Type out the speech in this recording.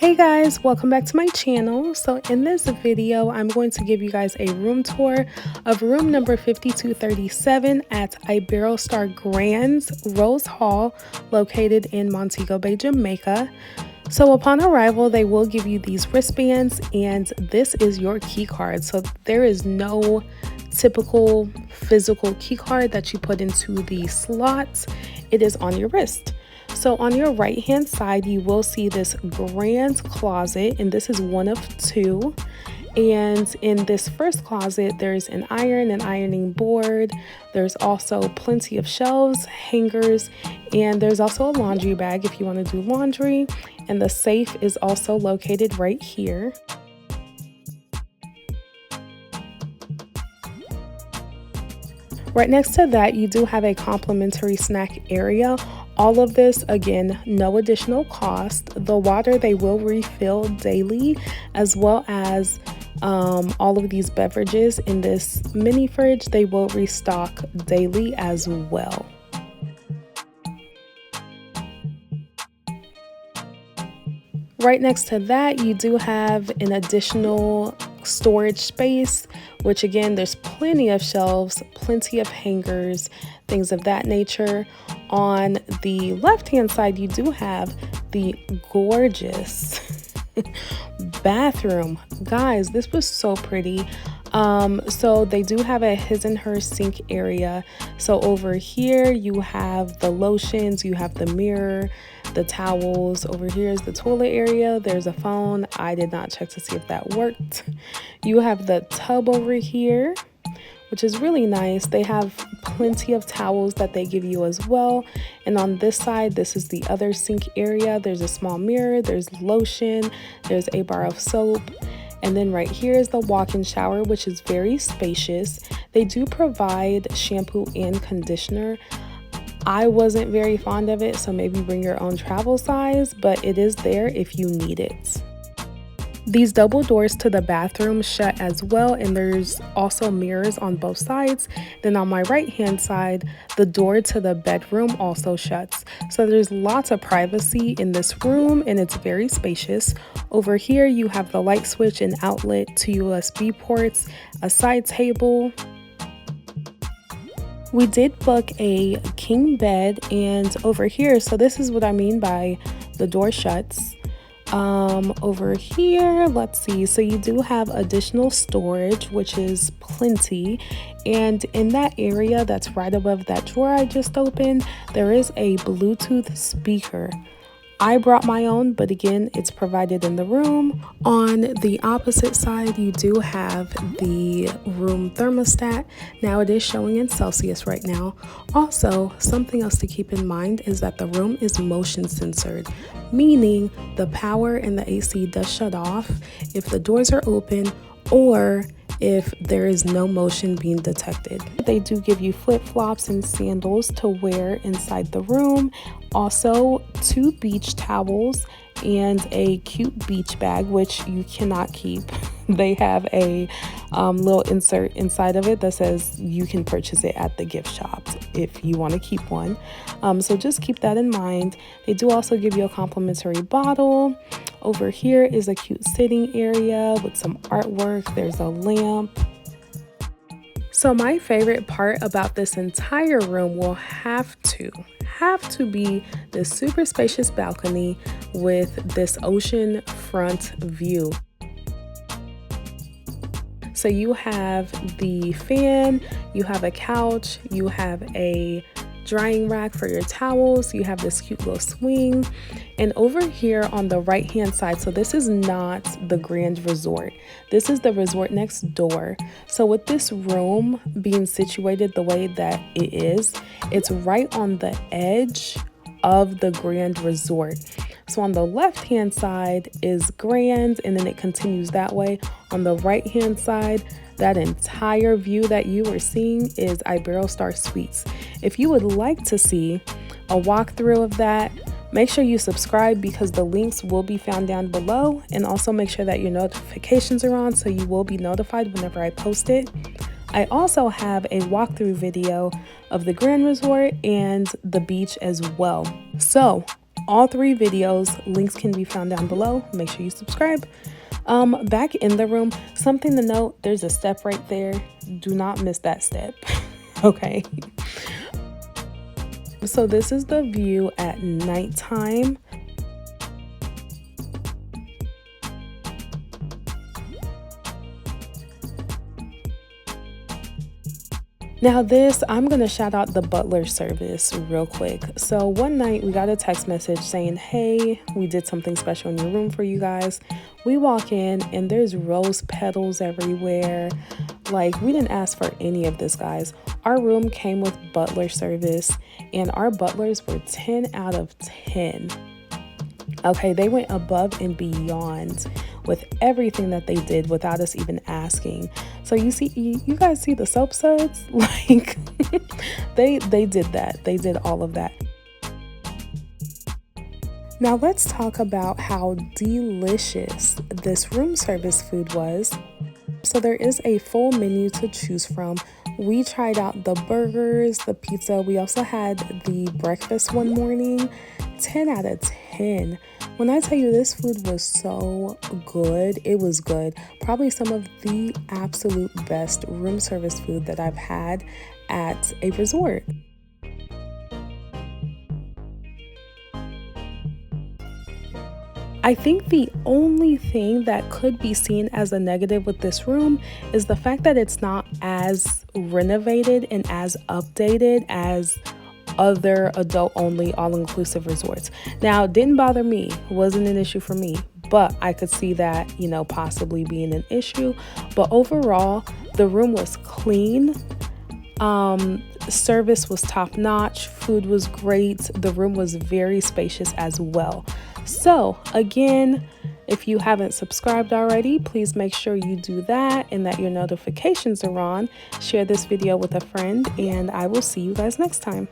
Hey guys, welcome back to my channel. So in this video, I'm going to give you guys a room tour of room number 5237 at Iberostar Grand's Rose Hall, located in Montego Bay, Jamaica. So upon arrival, they will give you these wristbands, and this is your key card. So there is no typical physical key card that you put into the slots. It is on your wrist. So on your right hand side, you will see this grand closet, and this is one of two. And in this first closet, there's an ironing board. There's also plenty of shelves, hangers, and there's also a laundry bag if you want to do laundry. And the safe is also located right here. Right next to that, you do have a complimentary snack area. All of this, again, no additional cost. The water they will refill daily, as well as all of these beverages in this mini fridge, they will restock daily as well. Right next to that, you do have an additional storage space, which again, there's plenty of shelves, plenty of hangers, things of that nature. On the left-hand side, you do have the gorgeous bathroom. Guys, this was so pretty. So they do have a his and her sink area. So over here you have the lotions, you have the mirror, the towels. Over here is the toilet area. There's a phone. I did not check to see if that worked. You have the tub over here, which is really nice. They have plenty of towels that they give you as well. And on this side, this is the other sink area. There's a small mirror, there's lotion, there's a bar of soap. And then right here is the walk-in shower, which is very spacious. They do provide shampoo and conditioner. I wasn't very fond of it, so maybe bring your own travel size, but it is there if you need it. These double doors to the bathroom shut as well, and there's also mirrors on both sides. Then on my right hand side, the door to the bedroom also shuts. So there's lots of privacy in this room, and it's very spacious. Over here you have the light switch and outlet, to USB ports, a side table. We did book a king bed, and over here, so this is what I mean by the door shuts. Over here, let's see, so you do have additional storage, which is plenty, and in that area that's right above that drawer I just opened, there is a Bluetooth speaker. I brought my own, but again, it's provided in the room. On the opposite side, you do have the room thermostat. Now it is showing in Celsius right now. Also, something else to keep in mind is that the room is motion censored, meaning the power and the AC does shut off if the doors are open or if there is no motion being detected. They do give you flip-flops and sandals to wear inside the room. Also, 2 beach towels and a cute beach bag, which you cannot keep. They have a little insert inside of it that says you can purchase it at the gift shops if you want to keep one. So just keep that in mind. They do also give you a complimentary bottle. Over here is a cute sitting area with some artwork. There's a lamp. So my favorite part about this entire room will have to be this super spacious balcony with this ocean front view. So you have the fan, you have a couch, you have a drying rack for your towels, you have this cute little swing. And over here on the right hand side, so this is not the Grand Resort, this is the resort next door. So with this room being situated the way that it is, it's right on the edge of the Grand Resort. So on the left hand side is Grand, and then it continues that way. On the right hand side, that entire view that you are seeing is Iberostar Suites. If you would like to see a walkthrough of that, make sure you subscribe because the links will be found down below, and also make sure that your notifications are on so you will be notified whenever I post it. I also have a walkthrough video of the Grand Resort and the beach as well. So all 3 videos. Links can be found down below. Make sure you subscribe. Back in the room, something to note, there's a step right there. Do not miss that step. Okay. So this is the view at nighttime. Now this, I'm going to shout out the Butler service real quick. So one night we got a text message saying, hey, we did something special in your room for you guys. We walk in and there's rose petals everywhere. Like, we didn't ask for any of this, guys. Our room came with Butler service and our butlers were 10 out of 10. Okay, they went above and beyond with everything that they did without us even asking. So you guys see the soap suds? Like, they did that. They did all of that. Now let's talk about how delicious this room service food was. So there is a full menu to choose from. We tried out the burgers, the pizza. We also had the breakfast one morning. 10 out of 10. When I tell you this food was so good, it was good. Probably some of the absolute best room service food that I've had at a resort. I think the only thing that could be seen as a negative with this room is the fact that it's not as renovated and as updated as other adult-only all-inclusive resorts. Now, it didn't bother me, wasn't an issue for me, but I could see that, you know, possibly being an issue. But overall, the room was clean. Service was top-notch, food was great, the room was very spacious as well. So again, if you haven't subscribed already, please make sure you do that and that your notifications are on. Share this video with a friend, and I will see you guys next time.